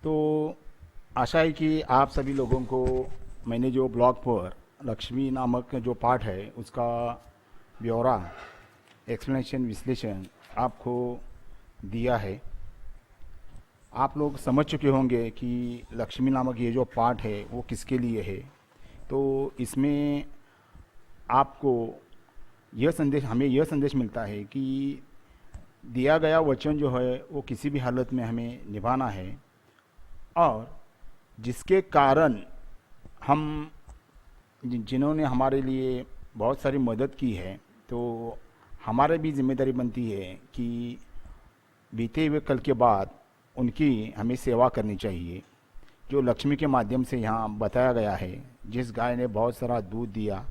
तो आशा है कि आप सभी लोगों को मैंने जो ब्लॉग पर लक्ष्मी नामक जो पाठ है उसका ब्यौरा, एक्सप्लेनेशन, विश्लेषण आपको दिया है। आप लोग समझ चुके होंगे कि लक्ष्मी नामक ये जो पाठ है वो किसके लिए है। तो इसमें आपको हमें यह संदेश मिलता है कि दिया गया वचन जो है वो किसी भी हालत में हमें निभाना है, और जिसके कारण हम जिन्होंने हमारे लिए बहुत सारी मदद की है, तो हमारे भी जिम्मेदारी बनती है कि बीते हुए कल के बाद उनकी हमें सेवा करनी चाहिए। जो लक्ष्मी के माध्यम से यहाँ बताया गया है, जिस गाय ने बहुत सारा दूध दिया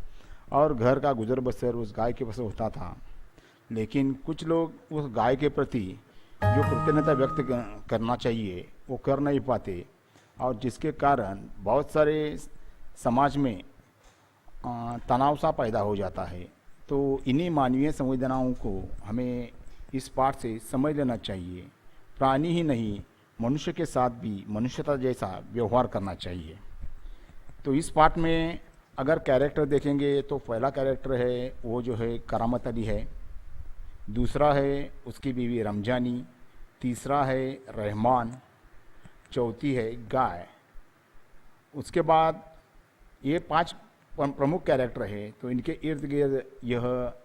और घर का गुजर बसर उस गाय के पास होता था, लेकिन कुछ लोग उस गाय के प्रति जो कृतज्ञता व्यक्त करना चाहिए वो कर नहीं पाते, और जिसके कारण बहुत सारे समाज में तनाव सा पैदा हो जाता है। तो इन्हीं मानवीय संवेदनाओं को हमें इस पाठ से समझ लेना चाहिए। प्राणी ही नहीं, मनुष्य के साथ भी मनुष्यता जैसा व्यवहार करना चाहिए। तो इस पाठ में अगर कैरेक्टर देखेंगे तो पहला कैरेक्टर है वो जो है करामत अली है, दूसरा है उसकी बीवी रमजानी, तीसरा है रहमान, चौथी है गाय। उसके बाद ये पांच प्रमुख कैरेक्टर है, तो इनके इर्द गिर्द यह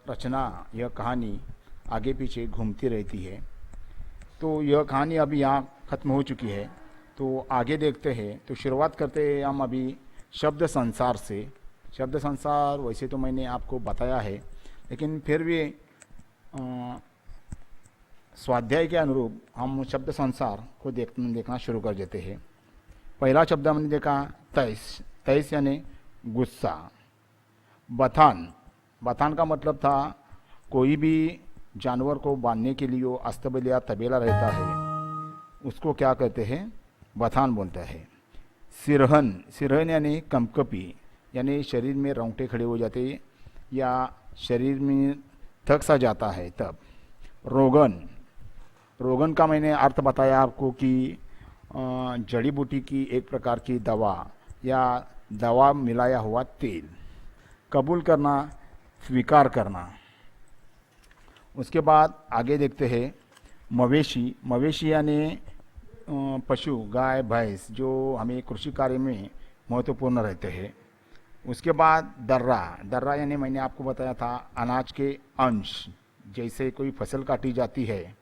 रचना, यह कहानी आगे पीछे घूमती रहती है। तो यह कहानी अभी यहाँ ख़त्म हो चुकी है, तो आगे देखते हैं। तो शुरुआत करते हैं हम अभी शब्द संसार से। शब्द संसार वैसे तो मैंने आपको बताया है, लेकिन फिर भी स्वाध्याय के अनुरूप हम शब्द संसार को देखना शुरू कर देते हैं। पहला शब्द हमने देखा तैस। तैस यानी गुस्सा। बथान, बथान का मतलब था कोई भी जानवर को बांधने के लिए वो अस्तबल या तबेला रहता है, उसको क्या कहते हैं, बथान बोलते हैं। सिरहन, सिरहन यानी कंपकपी, यानी शरीर में रोंगटे खड़े हो जाते या शरीर में थक सा जाता है तब। रोगन, रोगन का मैंने अर्थ बताया आपको कि जड़ी बूटी की एक प्रकार की दवा या दवा मिलाया हुआ तेल। कबूल करना, स्वीकार करना। उसके बाद आगे देखते हैं मवेशी। मवेशी यानी पशु, गाय भैंस, जो हमें कृषि कार्य में महत्वपूर्ण रहते हैं। उसके बाद दर्रा। दर्रा यानी मैंने आपको बताया था अनाज के अंश, जैसे कोई फसल काटी जाती है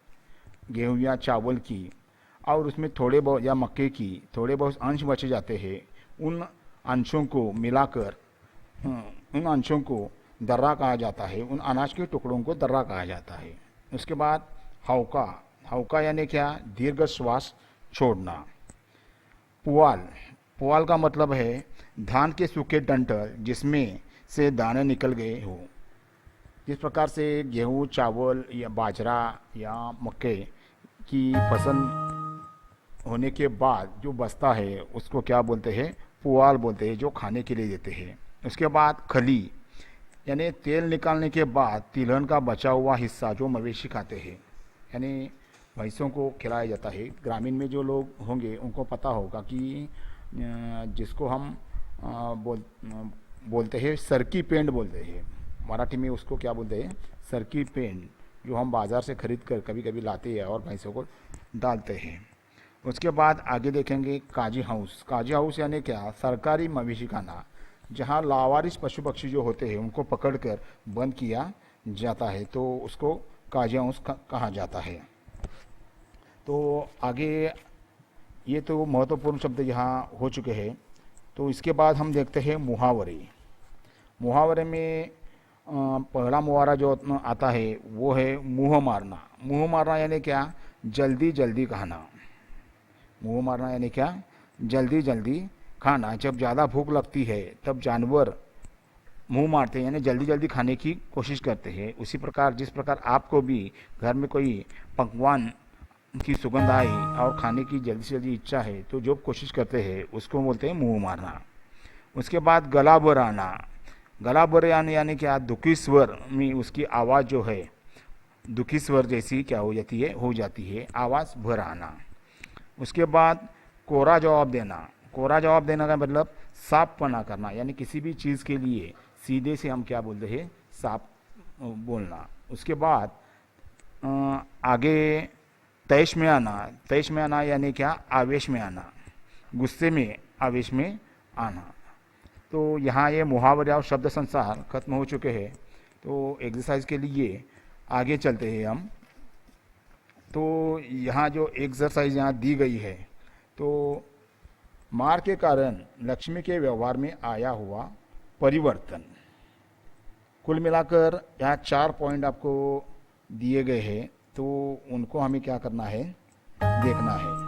गेहूं या चावल की, और उसमें थोड़े बहुत या मक्के की थोड़े बहुत अंश बचे जाते हैं, उन अंशों को मिलाकर उन अंशों को दर्रा कहा जाता है। उन अनाज के टुकड़ों को दर्रा कहा जाता है। उसके बाद हौका। हौका यानी क्या, दीर्घ श्वास छोड़ना। पुआल, पुआल का मतलब है धान के सूखे डंठल जिसमें से दाने निकल गए हो। जिस प्रकार से गेहूँ, चावल या बाजरा या मक्के की फसल होने के बाद जो बचता है उसको क्या बोलते हैं, पुआल बोलते हैं, जो खाने के लिए देते हैं। उसके बाद खली यानी तेल निकालने के बाद तिलहन का बचा हुआ हिस्सा जो मवेशी खाते हैं, यानी भैंसों को खिलाया जाता है। ग्रामीण में जो लोग होंगे उनको पता होगा कि जिसको हम बोलते हैं सरकी पेंड बोलते हैं, मराठी में उसको क्या बोलते हैं, सरकी पेंड, जो हम बाज़ार से ख़रीद कर कभी कभी लाते हैं और भैंसों को डालते हैं। उसके बाद आगे देखेंगे काजी हाउस। काजी हाउस यानी क्या, सरकारी मवेशी खाना, जहाँ लावारिस पशु पक्षी जो होते हैं उनको पकड़कर बंद किया जाता है, तो उसको काजी हाउस कहा जाता है। तो आगे ये तो महत्वपूर्ण शब्द यहाँ हो चुके हैं। तो इसके बाद हम देखते हैं मुहावरे। मुहावरे में पहला मुहावरा जो आता है वो है मुँह मारना। मुँह मारना यानी क्या, जल्दी जल्दी खाना। मुँह मारना यानी क्या, जल्दी जल्दी खाना। जब ज़्यादा भूख लगती है तब जानवर मुंह मारते हैं, यानी जल्दी जल्दी खाने की कोशिश करते हैं। उसी प्रकार जिस प्रकार आपको भी घर में कोई पकवान की सुगंध आई और खाने की जल्दी से जल्दी इच्छा है, तो जो कोशिश करते हैं उसको बोलते हैं मुंह मारना। उसके बाद गला भर आना। गला भर आना यानी क्या, दुखी स्वर में उसकी आवाज़ जो है दुखी स्वर जैसी क्या हो जाती है, आवाज़ भर आना। उसके बाद कोरा जवाब देना। कोरा जवाब देना का मतलब साफ पना करना, यानी किसी भी चीज़ के लिए सीधे से हम क्या बोलते हैं, साफ बोलना। उसके बाद आगे तैश में आना। तैश में आना यानी क्या, आवेश में आना, गुस्से में, आवेश में आना। तो यहाँ ये मुहावरे और शब्द संसार खत्म हो चुके हैं। तो एक्सरसाइज के लिए आगे चलते हैं हम। तो यहाँ जो एक्सरसाइज यहाँ दी गई है, तो मार के कारण लक्ष्मी के व्यवहार में आया हुआ परिवर्तन। कुल मिलाकर यहाँ 4 पॉइंट आपको दिए गए हैं, तो उनको हमें क्या करना है, देखना है।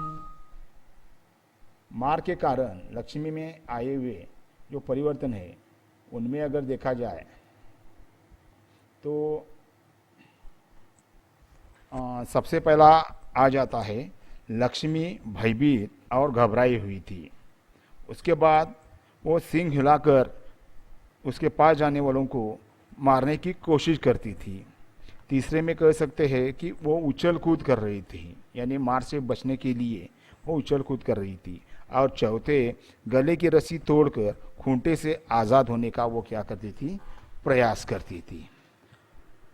मार के कारण लक्ष्मी में आए हुए जो परिवर्तन है, उनमें अगर देखा जाए तो सबसे पहला आ जाता है लक्ष्मी भयभीत और घबराई हुई थी। उसके बाद वो सींग हिलाकर उसके पास जाने वालों को मारने की कोशिश करती थी। तीसरे में कह सकते हैं कि वो उछल कूद कर रही थी, यानी मार से बचने के लिए वो उछल कूद कर रही थी। और चौथे, गले की रस्सी तोड़कर खूंटे से आज़ाद होने का वो क्या करती थी, प्रयास करती थी।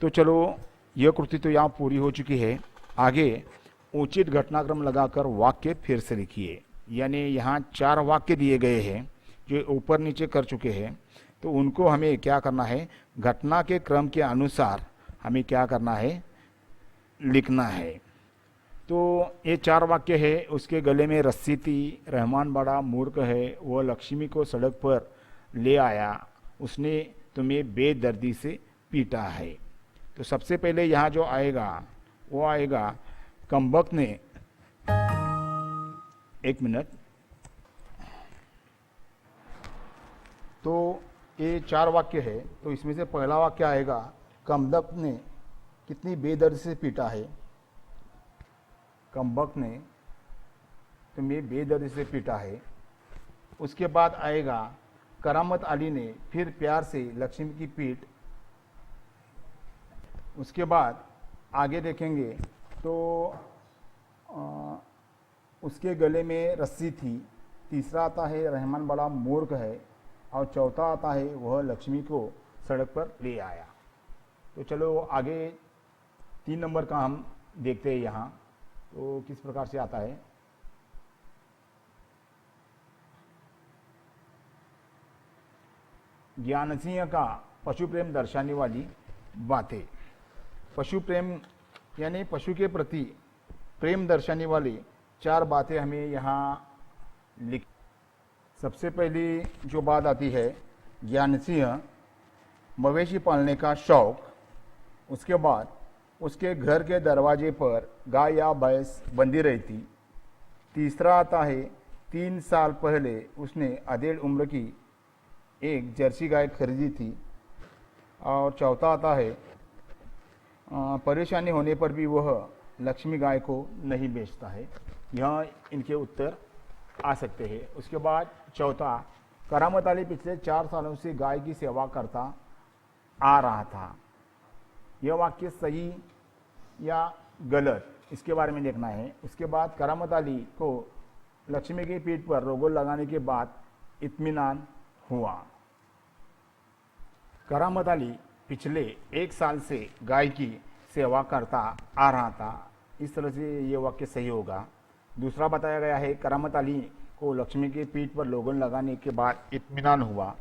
तो चलो, यह कृति तो यहाँ पूरी हो चुकी है। आगे उचित घटनाक्रम लगाकर वाक्य फिर से लिखिए। यानी यहाँ 4 वाक्य दिए गए हैं जो ऊपर नीचे कर चुके हैं, तो उनको हमें क्या करना है, घटना के क्रम के अनुसार हमें क्या करना है, लिखना है। तो ये 4 वाक्य है। उसके गले में रस्सी थी, रहमान बड़ा मूर्ख है, वह लक्ष्मी को सड़क पर ले आया, उसने तुम्हें बेदर्दी से पीटा है। तो सबसे पहले यहाँ जो आएगा वो आएगा, कमबख्त ने, एक मिनट। तो ये 4 वाक्य है, तो इसमें से पहला वाक्य आएगा, कमबख्त ने कितनी बेदर्दी से पीटा है। कमबख्त ने तुम्हें बेदर्दी से पीटा है। उसके बाद आएगा, करामत अली ने फिर प्यार से लक्ष्मी की पीठ। उसके बाद आगे देखेंगे तो उसके गले में रस्सी थी। तीसरा आता है, रहमान बड़ा मूर्ख है। और चौथा आता है, वह लक्ष्मी को सड़क पर ले आया। तो चलो आगे 3 नंबर का हम देखते हैं यहाँ। तो किस प्रकार से आता है, ज्ञान सिंह का पशु प्रेम दर्शाने वाली बातें। पशु प्रेम यानी पशु के प्रति प्रेम दर्शाने वाली 4 बातें हमें यहाँ लिख। सबसे पहली जो बात आती है, ज्ञान सिंह मवेशी पालने का शौक। उसके बाद उसके घर के दरवाजे पर गाय या भैंस बंधी रहती। तीसरा आता है, 3 साल पहले उसने अधेड़ उम्र की एक जर्सी गाय खरीदी थी। और चौथा आता है, परेशानी होने पर भी वह लक्ष्मी गाय को नहीं बेचता है। यह इनके उत्तर आ सकते हैं। उसके बाद चौथा, करामत अली पिछले 4 सालों से गाय की सेवा करता आ रहा था। यह वाक्य सही या गलत, इसके बारे में देखना है। उसके बाद करामत अली को लक्ष्मी की पीठ पर रोगन लगाने के बाद इत्मीनान हुआ। करामत अली पिछले 1 साल से गाय की सेवा करता आ रहा था। इस तरह से ये वाक्य सही होगा। दूसरा बताया गया है, करामत अली को लक्ष्मी की पीठ पर लोगन लगाने के बाद इत्मीनान हुआ।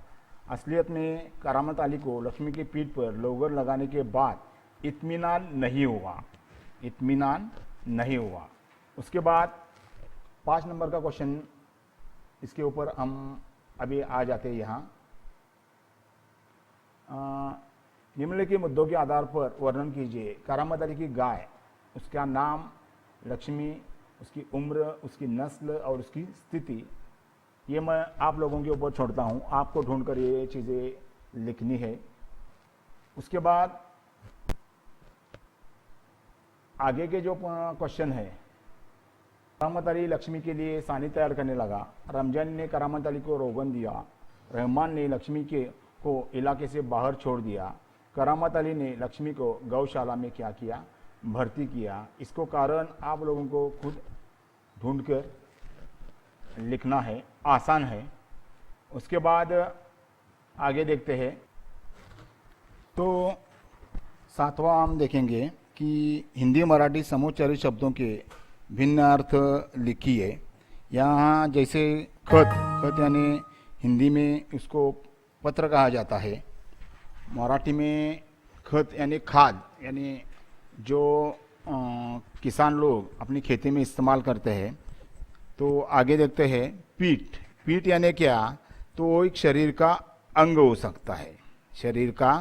असलियत में करामत अली को लक्ष्मी की पीठ पर लोगन लगाने के बाद इत्मीनान नहीं हुआ, इत्मीनान नहीं हुआ। उसके बाद 5 नंबर का क्वेश्चन, इसके ऊपर हम अभी आ जाते हैं यहाँ। निम्नलिखित मुद्दों के आधार पर वर्णन कीजिए। करामत अली की गाय, उसका नाम, लक्ष्मी, उसकी उम्र, उसकी नस्ल और उसकी स्थिति। ये मैं आप लोगों के ऊपर छोड़ता हूँ, आपको ढूंढकर ये चीज़ें लिखनी है। उसके बाद आगे के जो क्वेश्चन है, करामत अली लक्ष्मी के लिए सानी तैयार करने लगा। रमजान ने करामत अली को रोगन दिया। रहमान ने लक्ष्मी को इलाके से बाहर छोड़ दिया। करामत अली ने लक्ष्मी को गौशाला में क्या किया, भर्ती किया। इसको कारण आप लोगों को खुद ढूंढकर लिखना है, आसान है। उसके बाद आगे देखते हैं। तो सातवां हम देखेंगे कि हिंदी मराठी समोच्चारित शब्दों के भिन्न अर्थ लिखिए। यहाँ जैसे खत, खत यानी हिंदी में उसको पत्र कहा जाता है, मराठी में खत यानी खाद, यानी जो किसान लोग अपनी खेती में इस्तेमाल करते हैं। तो आगे देखते हैं पीठ। पीठ यानी क्या? तो वो एक शरीर का अंग हो सकता है, शरीर का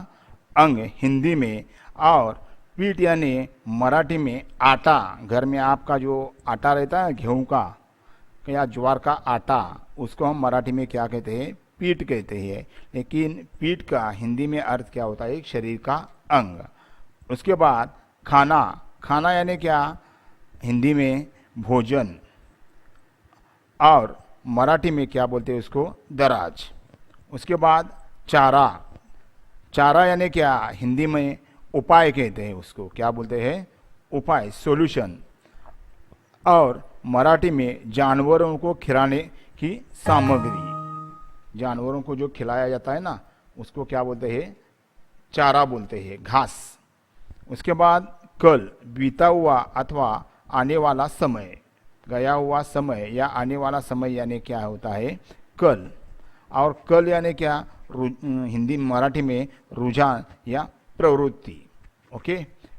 अंग हिंदी में। और पीठ यानी मराठी में आटा, घर में आपका जो आटा रहता है गेहूं का या ज्वार का आटा, उसको हम मराठी में क्या कहते हैं? पीठ कहते हैं। लेकिन पीठ का हिंदी में अर्थ क्या होता है? एक शरीर का अंग। उसके बाद खाना। खाना यानी क्या? हिंदी में भोजन, और मराठी में क्या बोलते हैं उसको? दराज। उसके बाद चारा। चारा यानी क्या? हिंदी में उपाय कहते हैं उसको। क्या बोलते हैं? उपाय, सॉल्यूशन। और मराठी में जानवरों को खिलाने की सामग्री, जानवरों को जो खिलाया जाता है ना, उसको क्या बोलते हैं? चारा बोलते हैं, घास। उसके बाद कल, बीता हुआ अथवा आने वाला समय, गया हुआ समय या आने वाला समय यानी क्या होता है? कल। और कल यानी क्या? हिंदी मराठी में रुझान या प्रवृत्ति। ओके,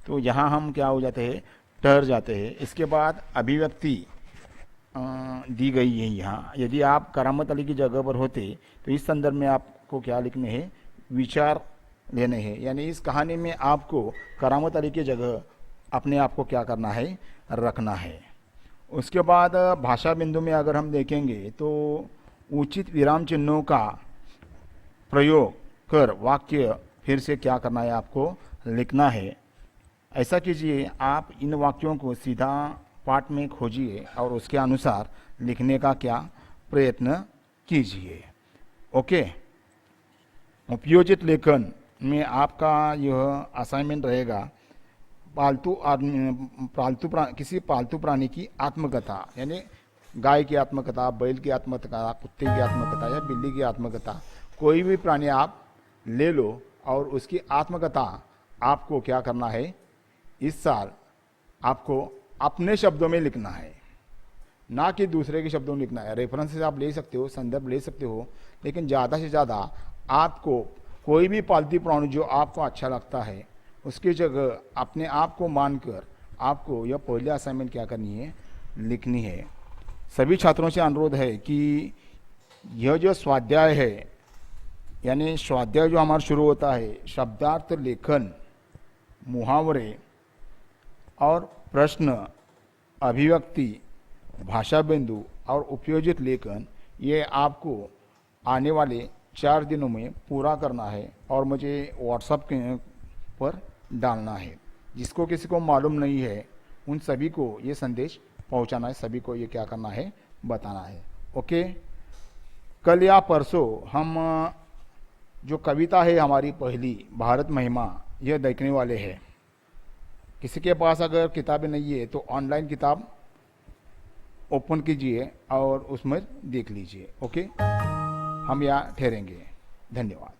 तो यहाँ हम क्या हो जाते हैं? ठहर जाते हैं। इसके बाद अभिव्यक्ति दी गई है यहाँ। यदि आप करामत अली की जगह पर होते तो इस संदर्भ में आपको क्या लिखने हैं? विचार लेने हैं। यानी इस कहानी में आपको करामत अली की जगह अपने आप को क्या करना है? रखना है। उसके बाद भाषा बिंदु में अगर हम देखेंगे तो उचित विराम चिन्हों का प्रयोग कर वाक्य फिर से क्या करना है? आपको लिखना है। ऐसा कीजिए, आप इन वाक्यों को सीधा पाठ में खोजिए और उसके अनुसार लिखने का क्या प्रयत्न कीजिए। ओके, उपयोजित लेखन में आपका यह असाइनमेंट रहेगा किसी पालतू प्राणी की आत्मकथा, यानी गाय की आत्मकथा, बैल की आत्मकथा, कुत्ते की आत्मकथा या बिल्ली की आत्मकथा, कोई भी प्राणी आप ले लो और उसकी आत्मकथा आपको क्या करना है? इस साल आपको अपने शब्दों में लिखना है, ना कि दूसरे के शब्दों में लिखना है। रेफरेंसेस आप ले सकते हो, संदर्भ ले सकते हो, लेकिन ज़्यादा से ज़्यादा आपको कोई भी पालतू प्राणी जो आपको अच्छा लगता है उसकी जगह अपने आप को मानकर आपको यह पहले असाइनमेंट क्या करनी है? लिखनी है। सभी छात्रों से अनुरोध है कि यह जो स्वाध्याय है, यानी स्वाध्याय जो हमारा शुरू होता है, शब्दार्थ लेखन, मुहावरे और प्रश्न, अभिव्यक्ति, भाषा बिंदु और उपयोजित लेखन, ये आपको आने वाले 4 दिनों में पूरा करना है और मुझे व्हाट्सएप पर डालना है। जिसको किसी को मालूम नहीं है उन सभी को ये संदेश पहुंचाना है, सभी को ये क्या करना है? बताना है। ओके, कल या परसों हम जो कविता है हमारी पहली, भारत महिमा, यह देखने वाले हैं। किसी के पास अगर किताबें नहीं है तो ऑनलाइन किताब ओपन कीजिए और उसमें देख लीजिए। ओके, हम यहाँ ठहरेंगे। धन्यवाद।